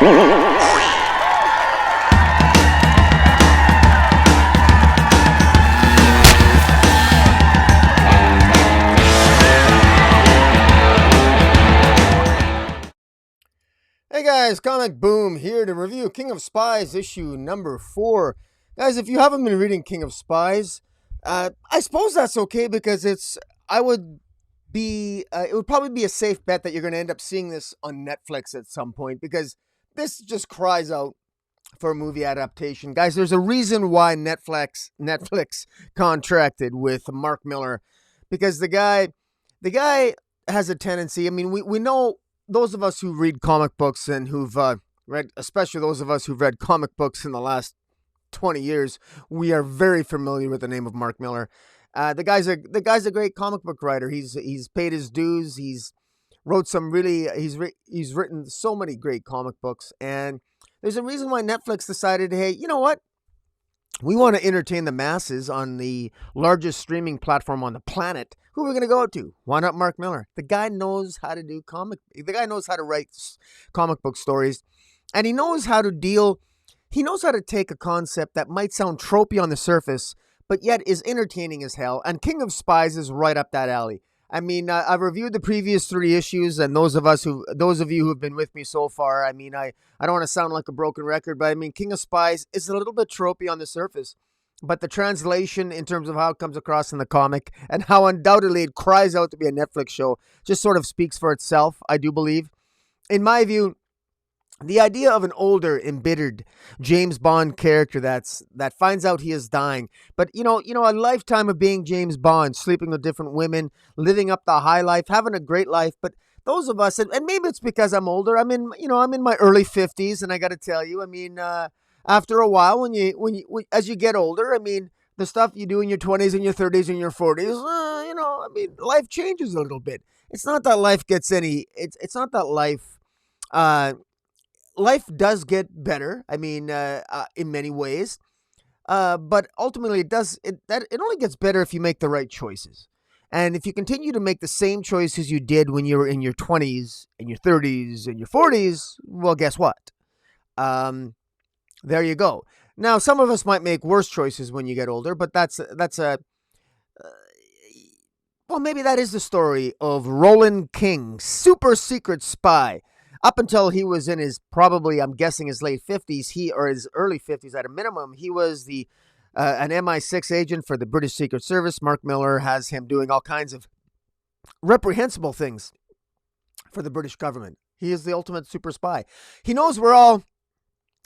Hey guys, Comic Boom here to review King of Spies issue number 4. Guys, if you haven't been reading King of Spies, I suppose that's okay because it would probably be a safe bet that you're going to end up seeing this on Netflix at some point because this just cries out for a movie adaptation. Guys, there's a reason why Netflix contracted with Mark Millar because the guy has a tendency. I mean, we know. Those of us who read comic books and who've read, especially those of us who've read comic books in the last 20 years, we are very familiar with the name of Mark Millar. The guy's a great comic book writer. He's paid his dues. He's written so many great comic books, and there's a reason why Netflix decided, hey, you know what? We want to entertain the masses on the largest streaming platform on the planet. Who are we going to go to? Why not Mark Millar? The guy knows how to write comic book stories, and he knows how to take a concept that might sound tropey on the surface, but yet is entertaining as hell. And King of Spies is right up that alley. I mean, I've reviewed the previous 3 issues, and those of you who have been with me so far, I mean, I don't want to sound like a broken record, but I mean, King of Spies is a little bit tropey on the surface, but the translation in terms of how it comes across in the comic and how undoubtedly it cries out to be a Netflix show just sort of speaks for itself, I do believe. In my view, the idea of an older, embittered James Bond character that finds out he is dying, but a lifetime of being James Bond, sleeping with different women, living up the high life, having a great life. But those of us, and maybe it's because I'm older. I'm in my early 50s, and I got to tell you, I mean, after a while, as you get older, I mean, the stuff you do in your 20s and your 30s and your 40s, I mean, life changes a little bit. It's not that life gets any. It's not that life. Life does get better. I mean, in many ways, but ultimately, it only gets better if you make the right choices. And if you continue to make the same choices you did when you were in your 20s and your 30s and your 40s, well, guess what? There you go. Now, some of us might make worse choices when you get older, but well, maybe that is the story of Roland King, super secret spy. Up until he was in his I'm guessing his late 50s, or his early 50s at a minimum, he was an MI6 agent for the British Secret Service. Mark Millar has him doing all kinds of reprehensible things for the British government. He is the ultimate super spy. He knows where all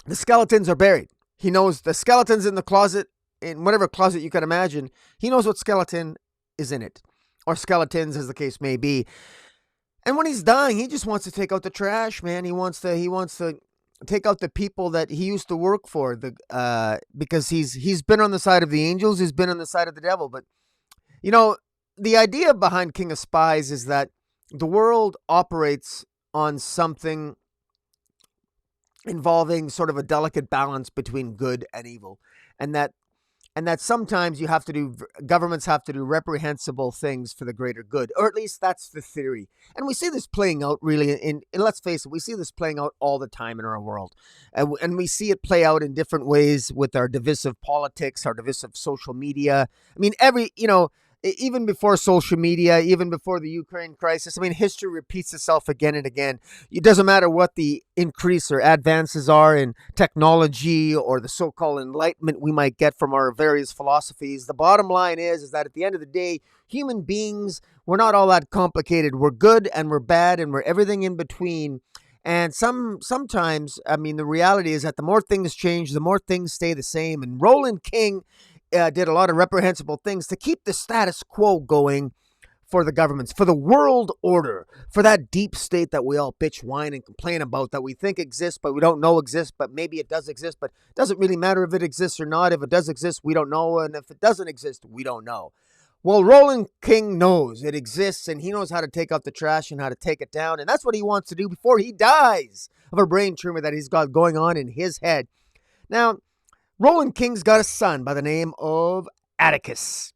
the skeletons are buried. He knows the skeletons in the closet, in whatever closet you can imagine. He knows what skeleton is in it, or skeletons as the case may be. And when he's dying, he just wants to take out the trash, man. He wants to take out the people that he used to work for. Because he's been on the side of the angels, he's been on the side of the devil. But the idea behind King of Spies is that the world operates on something involving sort of a delicate balance between good and evil, and that sometimes governments have to do reprehensible things for the greater good, or at least that's the theory. And we see this playing out really and let's face it, we see this playing out all the time in our world. And we see it play out in different ways with our divisive politics, our divisive social media. I mean, even before social media, even before the Ukraine crisis, I mean, history repeats itself again and again. It doesn't matter what the increase or advances are in technology or the so-called enlightenment we might get from our various philosophies. The bottom line is that at the end of the day, human beings, we're not all that complicated. We're good and we're bad and we're everything in between. And sometimes, I mean, the reality is that the more things change, the more things stay the same. And Roland King did a lot of reprehensible things to keep the status quo going for the governments, for the world order, for that deep state that we all bitch, whine, and complain about, that we think exists, but we don't know exists, but maybe it does exist, but it doesn't really matter if it exists or not. If it does exist, we don't know, and if it doesn't exist, we don't know. Well, Roland King knows it exists, and he knows how to take out the trash and how to take it down, and that's what he wants to do before he dies of a brain tumor that he's got going on in his head. Now, Roland King's got a son by the name of Atticus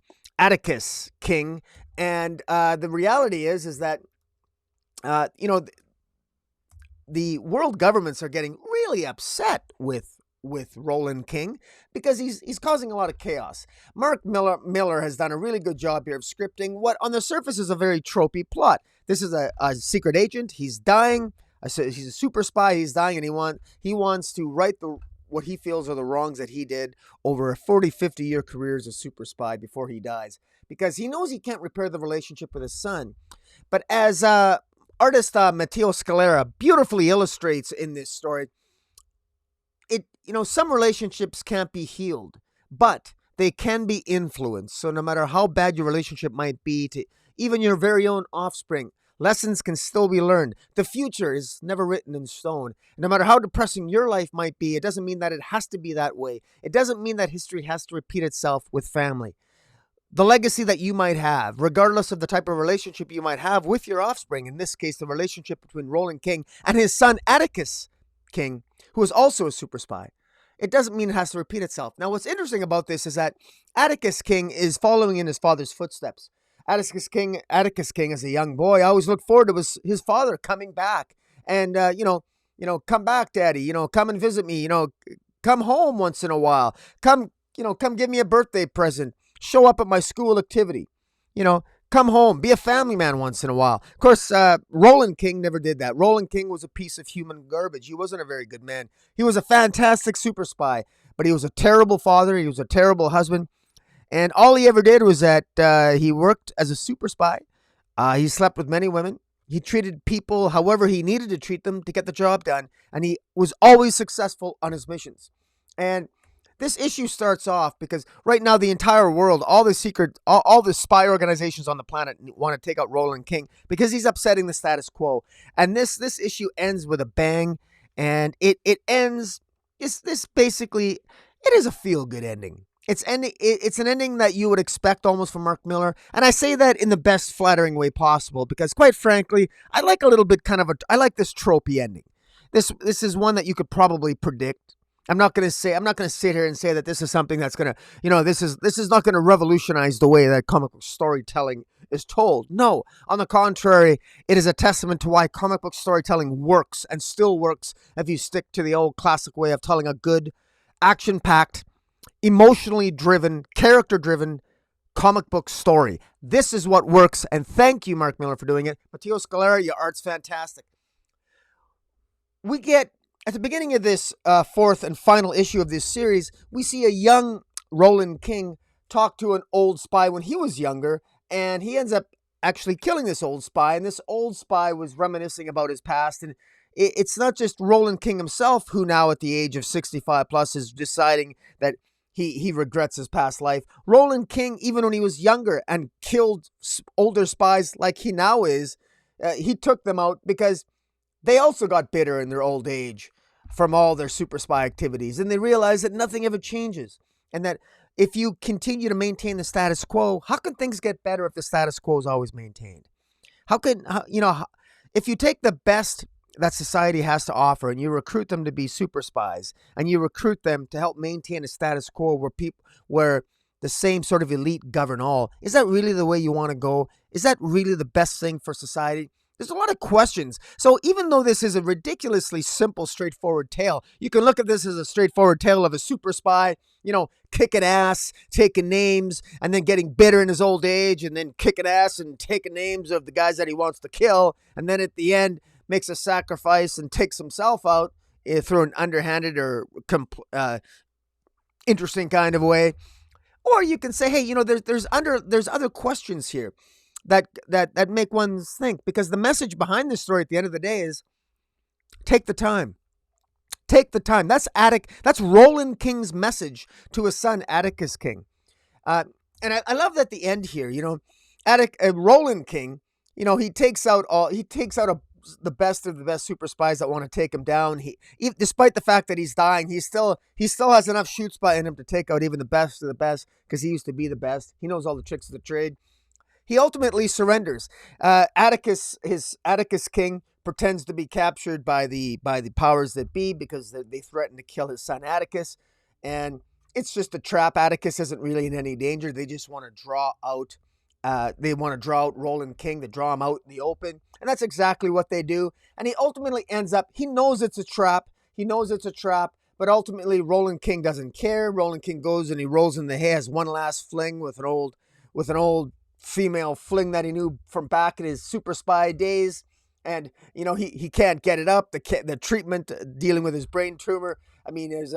King, and the reality is that the world governments are getting really upset with Roland King because he's causing a lot of chaos. Miller has done a really good job here of scripting what on the surface is a very tropey plot. This is a secret agent. He's dying. He's a super spy. He's dying, and he wants to right the what he feels are the wrongs that he did over a 40, 50-year career as a super spy before he dies, because he knows he can't repair the relationship with his son. But as artist Mateo Scalera beautifully illustrates in this story, some relationships can't be healed, but they can be influenced. So no matter how bad your relationship might be to even your very own offspring, lessons can still be learned. The future is never written in stone. No matter how depressing your life might be, it doesn't mean that it has to be that way. It doesn't mean that history has to repeat itself with family. The legacy that you might have, regardless of the type of relationship you might have with your offspring, in this case, the relationship between Roland King and his son Atticus King, who is also a super spy, it doesn't mean it has to repeat itself. Now, what's interesting about this is that Atticus King is following in his father's footsteps. Atticus King, as a young boy, I always looked forward to his father coming back and, come back, Daddy, come and visit me, come home once in a while, come give me a birthday present, show up at my school activity, come home, be a family man once in a while. Of course, Roland King never did that. Roland King was a piece of human garbage. He wasn't a very good man. He was a fantastic super spy, but he was a terrible father. He was a terrible husband. And all he ever did was that he worked as a super spy. He slept with many women. He treated people however he needed to treat them to get the job done. And he was always successful on his missions. And this issue starts off because right now the entire world, all the spy organizations on the planet want to take out Roland King because he's upsetting the status quo. And this issue ends with a bang. And it ends, this basically, it is a feel-good ending. It's an ending that you would expect almost from Mark Millar. And I say that in the best flattering way possible because, quite frankly, I like a little bit I like this tropey ending. This is one that you could probably predict. I'm not going to sit here and say that this is something that's going to, this is not going to revolutionize the way that comic book storytelling is told. No, on the contrary, it is a testament to why comic book storytelling works and still works if you stick to the old classic way of telling a good, action-packed, emotionally driven, character-driven comic book story. This is what works, and thank you, Mark Millar, for doing it. Mateo Scalera, your art's fantastic. We get, at the beginning of this fourth and final issue of this series, we see a young Roland King talk to an old spy when he was younger, and he ends up actually killing this old spy, and this old spy was reminiscing about his past, and it's not just Roland King himself who now at the age of 65 plus is deciding that he regrets his past life. Roland King, even when he was younger and killed older spies like he now is, he took them out because they also got bitter in their old age from all their super spy activities. And they realized that nothing ever changes. And that if you continue to maintain the status quo, how can things get better if the status quo is always maintained? If you take the best that society has to offer and you recruit them to be super spies and you recruit them to help maintain a status quo where the same sort of elite govern all, is that really the way you want to go? Is that really the best thing for society? There's a lot of questions. So even though this is a ridiculously simple, straightforward tale, you can look at this as a straightforward tale of a super spy, kicking ass, taking names, and then getting bitter in his old age, and then kicking ass and taking names of the guys that he wants to kill. And then at the end, makes a sacrifice and takes himself out through an underhanded or interesting kind of way. Or you can say, hey, there's other questions here that make one think, because the message behind this story at the end of the day is take the time. Take the time. That's Roland King's message to his son, Atticus King. And I love that the end here, Roland King, he takes out the best of the best super spies that want to take him down. Despite the fact that he's dying, he still has enough shoot spot in him to take out even the best of the best, because he used to be the best. He knows all the tricks of the trade. He ultimately surrenders. Atticus King pretends to be captured by the powers that be because they threaten to kill his son Atticus, and it's just a trap. Atticus isn't really in any danger. They just want to draw out. They want to draw out Roland King. They draw him out in the open, and that's exactly what they do. And he ultimately ends up. He knows it's a trap. He knows it's a trap, but ultimately Roland King doesn't care. Roland King goes and he rolls in the hay, has one last fling with an old female fling that he knew from back in his super spy days. And, he can't get it up. The treatment dealing with his brain tumor. I mean, there's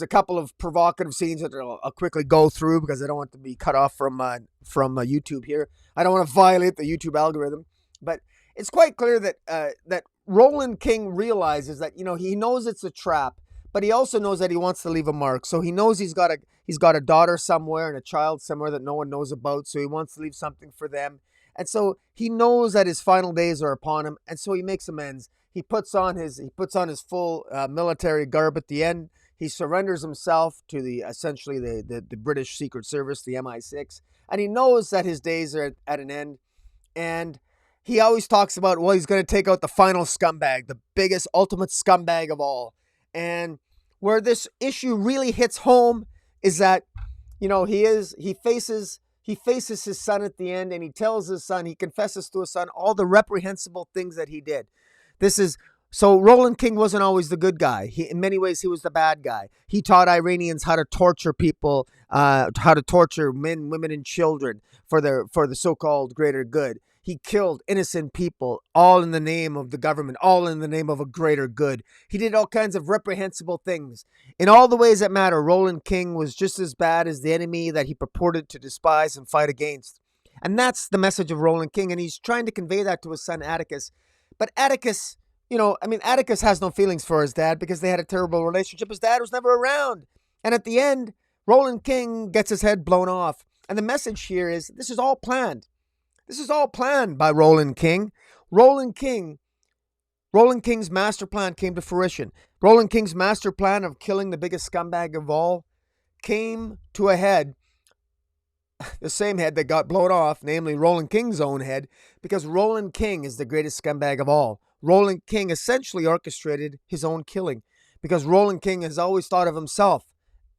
a couple of provocative scenes that I'll quickly go through because I don't want to be cut off from YouTube here. I don't want to violate the YouTube algorithm. But it's quite clear that Roland King realizes that, he knows it's a trap, but he also knows that he wants to leave a mark. So he knows he's got a daughter somewhere and a child somewhere that no one knows about. So he wants to leave something for them. And so he knows that his final days are upon him. And so he makes amends. He puts on his full military garb at the end. He surrenders himself to essentially the British Secret Service, the MI6. And he knows that his days are at an end. And he always talks about, well, he's going to take out the final scumbag, the biggest, ultimate scumbag of all. And where this issue really hits home is that, he faces his son at the end, and he tells his son, he confesses to his son all the reprehensible things that he did. So Roland King wasn't always the good guy. In many ways, he was the bad guy. He taught Iranians how to torture people, how to torture men, women, and children for the so-called greater good. He killed innocent people, all in the name of the government, all in the name of a greater good. He did all kinds of reprehensible things. In all the ways that matter, Roland King was just as bad as the enemy that he purported to despise and fight against. And that's the message of Roland King, and he's trying to convey that to his son Atticus. But Atticus, Atticus has no feelings for his dad because they had a terrible relationship. His dad was never around. And at the end, Roland King gets his head blown off. And the message here is, this is all planned. This is all planned by Roland King. Roland King's master plan came to fruition. Roland King's master plan of killing the biggest scumbag of all came to a head, the same head that got blown off, namely Roland King's own head, because Roland King is the greatest scumbag of all. Roland King essentially orchestrated his own killing because Roland King has always thought of himself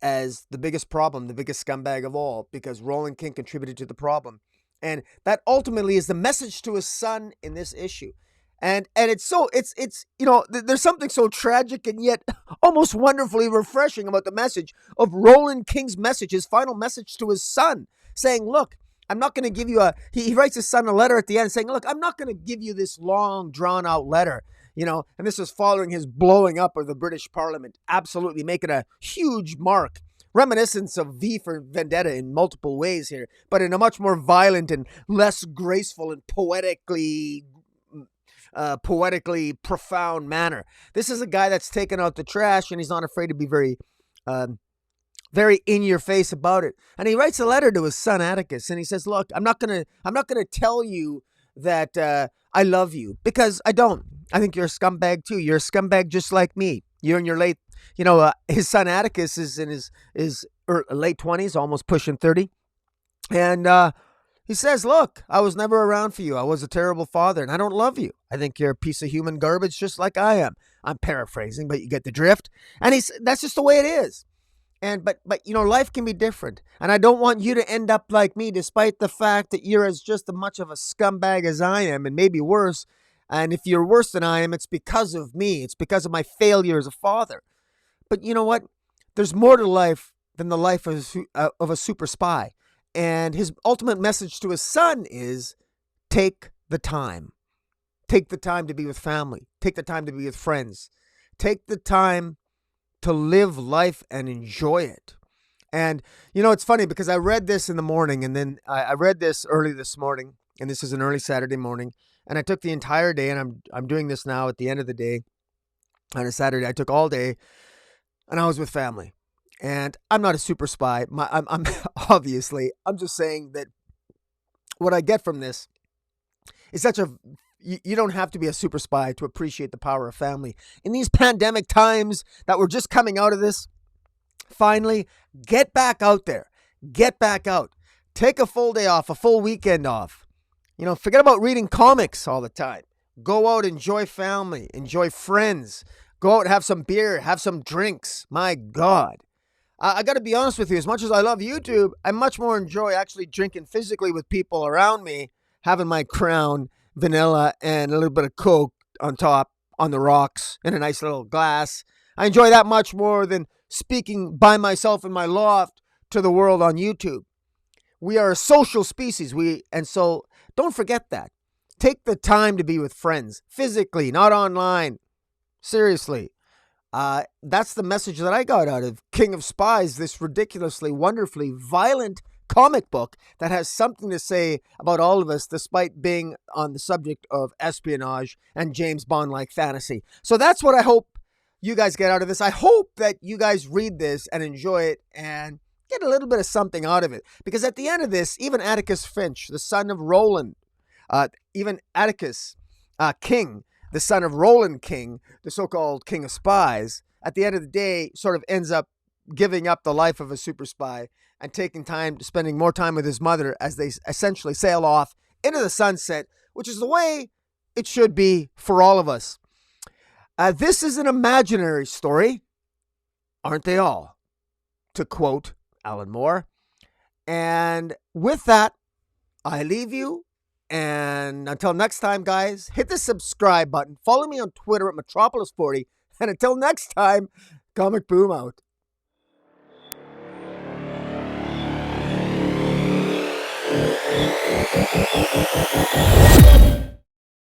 as the biggest problem, the biggest scumbag of all, because Roland King contributed to the problem. And that ultimately is the message to his son in this issue. And it's there's something so tragic and yet almost wonderfully refreshing about the message of Roland King's message, his final message to his son, saying, look, I'm not going to give you he writes his son a letter at the end saying, look, I'm not going to give you this long drawn out letter, and this is following his blowing up of the British Parliament, absolutely making a huge mark. Reminiscence of V for Vendetta in multiple ways here, but in a much more violent and less graceful and poetically profound manner. This is a guy that's taken out the trash, and he's not afraid to be very in your face about it. And he writes a letter to his son Atticus, and he says, "Look, I'm not gonna tell you that I love you, because I don't. I think you're a scumbag too. You're a scumbag just like me. You're in your late." His son Atticus is in his late 20s, almost pushing 30. And he says, look, I was never around for you. I was a terrible father, and I don't love you. I think you're a piece of human garbage just like I am. I'm paraphrasing, but you get the drift. And that's just the way it is. And but life can be different. And I don't want you to end up like me, despite the fact that you're as just as much of a scumbag as I am, and maybe worse. And if you're worse than I am, it's because of me. It's because of my failure as a father. But you know what? There's more to life than the life of a super spy. And his ultimate message to his son is, take the time. Take the time to be with family. Take the time to be with friends. Take the time to live life and enjoy it. And, it's funny because I read this in the morning, and then I read this early this morning, and this is an early Saturday morning, and I took the entire day, and I'm doing this now at the end of the day. On a Saturday, I took all day, and I was with family. And I'm not a super spy. I'm obviously, I'm just saying that what I get from this is you don't have to be a super spy to appreciate the power of family. In these pandemic times that we're just coming out of this, finally, get back out there. Get back out. Take a full day off, a full weekend off. Forget about reading comics all the time. Go out, enjoy family, enjoy friends. Go out, have some beer, have some drinks. My God. I got to be honest with you. As much as I love YouTube, I much more enjoy actually drinking physically with people around me, having my Crown, vanilla, and a little bit of Coke on top, on the rocks, in a nice little glass. I enjoy that much more than speaking by myself in my loft to the world on YouTube. We are a social species. And so don't forget that. Take the time to be with friends, physically, not online. Seriously. That's the message that I got out of King of Spies, this ridiculously, wonderfully violent comic book that has something to say about all of us, despite being on the subject of espionage and James Bond-like fantasy. So that's what I hope you guys get out of this. I hope that you guys read this and enjoy it and get a little bit of something out of it. Because at the end of this, even Atticus Finch, the son of Roland, even Atticus King, the son of Roland King, the so-called King of Spies, at the end of the day sort of ends up giving up the life of a super spy and spending more time with his mother as they essentially sail off into the sunset, which is the way it should be for all of us. This is an imaginary story, aren't they all? To quote Alan Moore. And with that, I leave you. And until next time, guys, hit the subscribe button. Follow me on Twitter at Metropolis40. And until next time, Comic Boom out.